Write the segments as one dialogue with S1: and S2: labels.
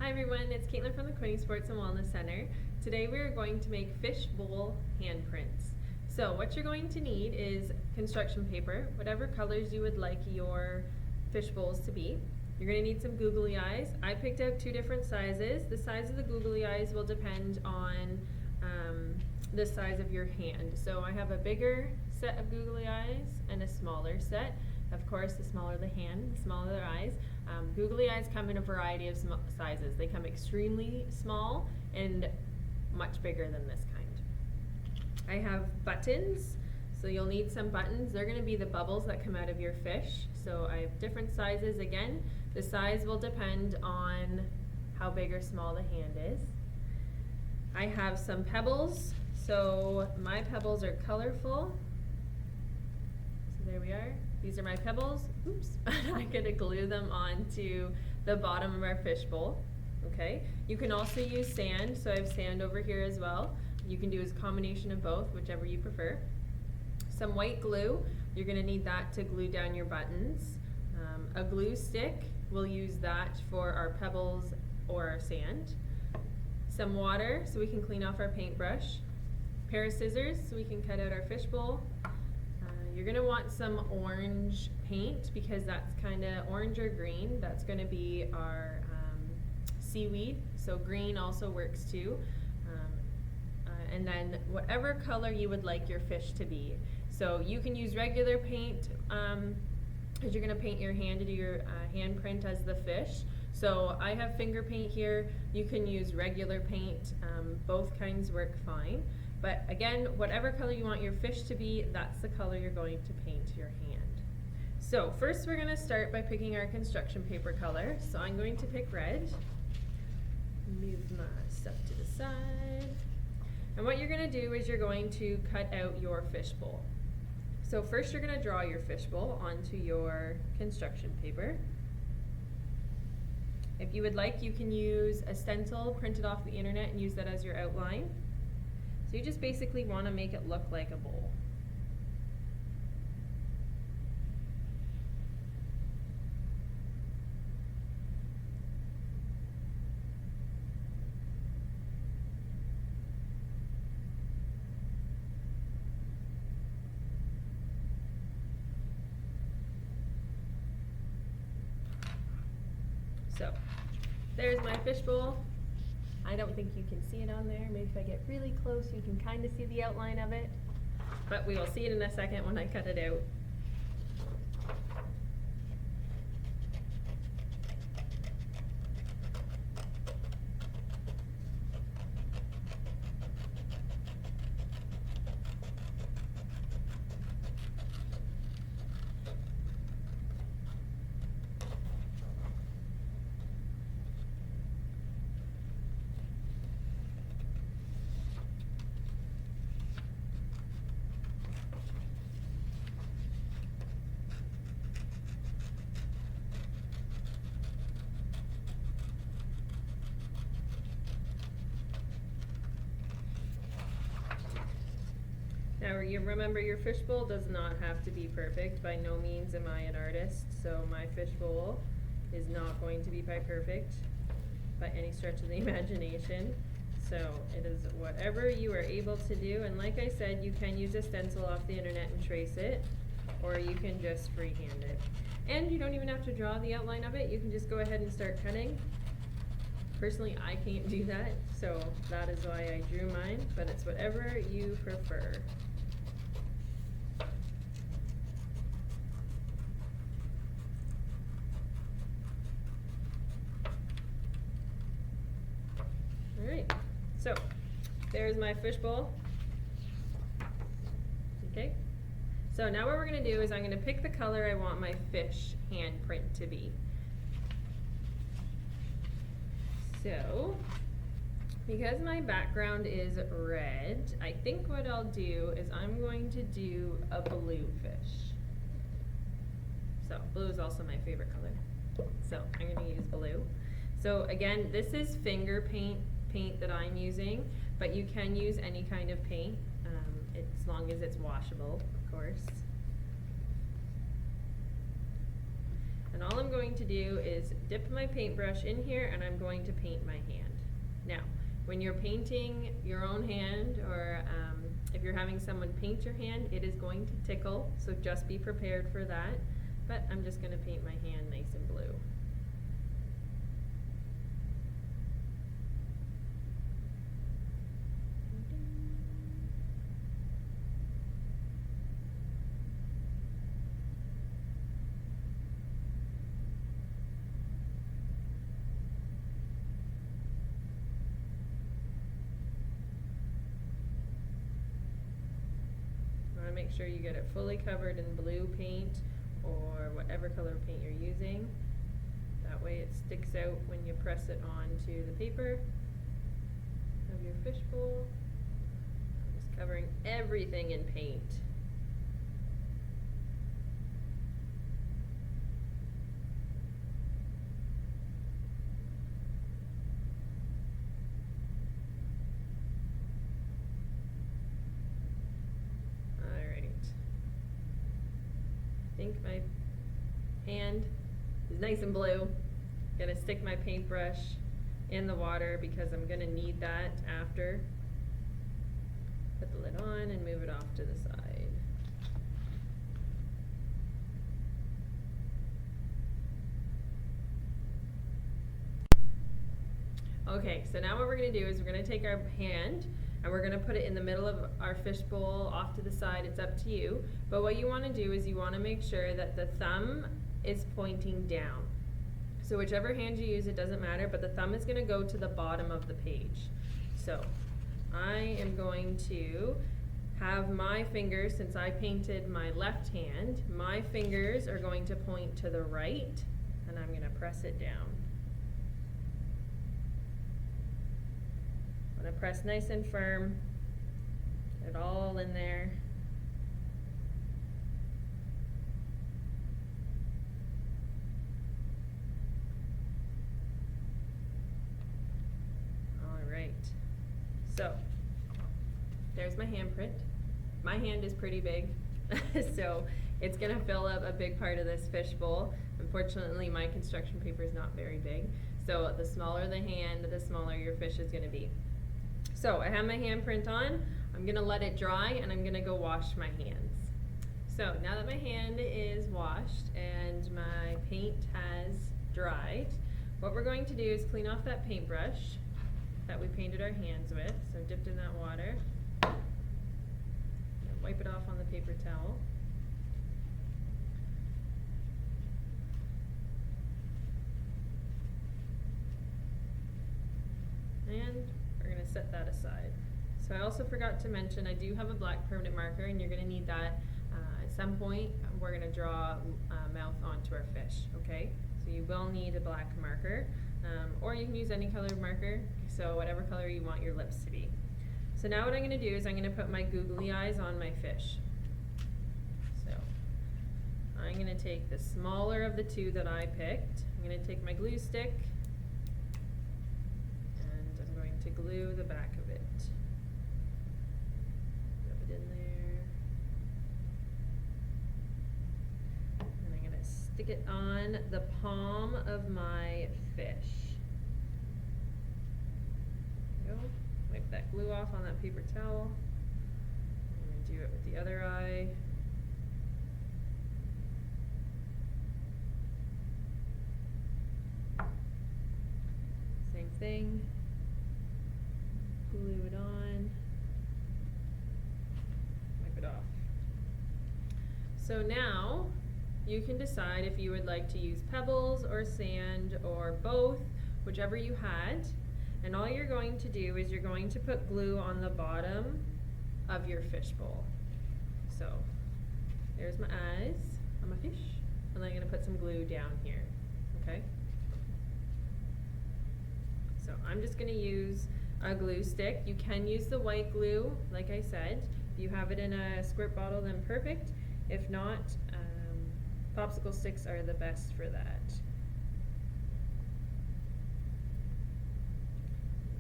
S1: Hi everyone, it's Caitlin from the Quinny Sports and Wellness Center. Today we are going to make fish bowl handprints. So what you're going to need is construction paper, whatever colors you would like your fish bowls to be. You're going to need some googly eyes. I picked out 2 different sizes. The size of the googly eyes will depend on the size of your hand. So I have a bigger set of googly eyes and a smaller set. Of course, the smaller the hand, the smaller the eyes. Googly eyes come in a variety of sizes. They come extremely small and much bigger than this kind. I have buttons, so you'll need some buttons. They're going to be the bubbles that come out of your fish. So I have different sizes again. The size will depend on how big or small the hand is. I have some pebbles. So my pebbles are colorful. So there we are. These are my pebbles. Oops. I'm going to glue them onto the bottom of our fish bowl. Okay. You can also use sand. So I have sand over here as well. You can do a combination of both, whichever you prefer. Some white glue. You're going to need that to glue down your buttons. A glue stick. We'll use that for our pebbles or our sand. Some water so we can clean off our paintbrush. Pair of scissors so we can cut out our fish bowl. You're going to want some orange paint because that's kind of orange or green. That's going to be our seaweed. So green also works too. And then whatever color you would like your fish to be. So you can use regular paint because you're going to paint your hand to do your handprint as the fish. So I have finger paint here. You can use regular paint. Both kinds work fine. But again, whatever color you want your fish to be, that's the color you're going to paint your hand. So first we're going to start by picking our construction paper color. So I'm going to pick red. Move my stuff to the side. And what you're going to do is you're going to cut out your fish bowl. So first you're going to draw your fish bowl onto your construction paper. If you would like, you can use a stencil printed off the internet and use that as your outline. So you just basically want to make it look like a bowl. So there's my fish bowl. I don't think you can see it on there. Maybe if I get really close, you can kind of see the outline of it. But we will see it in a second when I cut it out. Now you remember your fish bowl does not have to be perfect. By no means am I an artist, so my fish bowl is not going to be perfect by any stretch of the imagination. So it is whatever you are able to do, and like I said, you can use a stencil off the internet and trace it, or you can just freehand it. And you don't even have to draw the outline of it, you can just go ahead and start cutting. Personally, I can't do that, so that is why I drew mine, but it's whatever you prefer. Alright, so there's my fish bowl. Okay, so now what we're going to do is I'm going to pick the color I want my fish handprint to be. So, because my background is red, I think what I'll do is I'm going to do a blue fish. So, blue is also my favorite color. So, I'm going to use blue. So, again, this is finger paint that I'm using, but you can use any kind of paint, as long as it's washable, of course. And all I'm going to do is dip my paintbrush in here and I'm going to paint my hand. Now, when you're painting your own hand, or if you're having someone paint your hand, it is going to tickle, so just be prepared for that. But I'm just going to paint my hand nice and blue. Make sure you get it fully covered in blue paint or whatever color paint you're using. That way it sticks out when you press it onto the paper of your fishbowl. I'm just covering everything in paint. I think my hand is nice and blue. Gonna stick my paintbrush in the water because I'm gonna need that after. Put the lid on and move it off to the side. Okay, so now what we're gonna do is we're gonna take our hand and we're gonna put it in the middle of our fishbowl off to the side. It's up to you. But what you wanna do is you wanna make sure that the thumb is pointing down. So whichever hand you use, it doesn't matter, but the thumb is gonna go to the bottom of the page. So I am going to have my fingers, since I painted my left hand, my fingers are going to point to the right, and I'm gonna press it down. I'm gonna press nice and firm, get it all in there. All right, so there's my handprint. My hand is pretty big, so it's gonna fill up a big part of this fishbowl. Unfortunately, my construction paper is not very big, so the smaller the hand, the smaller your fish is gonna be. So I have my handprint on. I'm gonna let it dry and I'm gonna go wash my hands. So now that my hand is washed and my paint has dried, what we're going to do is clean off that paintbrush that we painted our hands with. So dipped in that water. Wipe it off on the paper towel. And we're going to set that aside. So I also forgot to mention I do have a black permanent marker, and you're going to need that at some point. We're going to draw a mouth onto our fish, okay? So you will need a black marker, or you can use any colored marker, so whatever color you want your lips to be. So now what I'm going to do is I'm going to put my googly eyes on my fish. So I'm going to take the smaller of the two that I picked. I'm going to take my glue stick, to glue the back of it. Rub it in there. And I'm going to stick it on the palm of my fish. There we go. Wipe that glue off on that paper towel. I'm going to do it with the other eye. Same thing. Glue it on, wipe it off. So now you can decide if you would like to use pebbles or sand or both, whichever you had. And all you're going to do is you're going to put glue on the bottom of your fishbowl. So there's my eyes on my fish, and I'm going to put some glue down here, okay? So I'm just going to use a glue stick. You can use the white glue, like I said. If you have it in a squirt bottle, then perfect. If not, popsicle sticks are the best for that.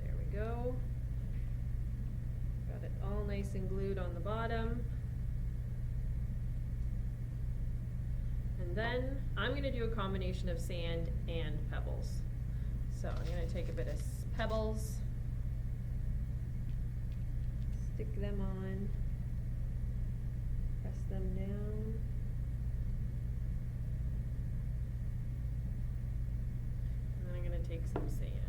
S1: There we go. Got it all nice and glued on the bottom. And then I'm gonna do a combination of sand and pebbles. So I'm gonna take a bit of pebbles, stick them on, press them down. And then I'm gonna take some sand.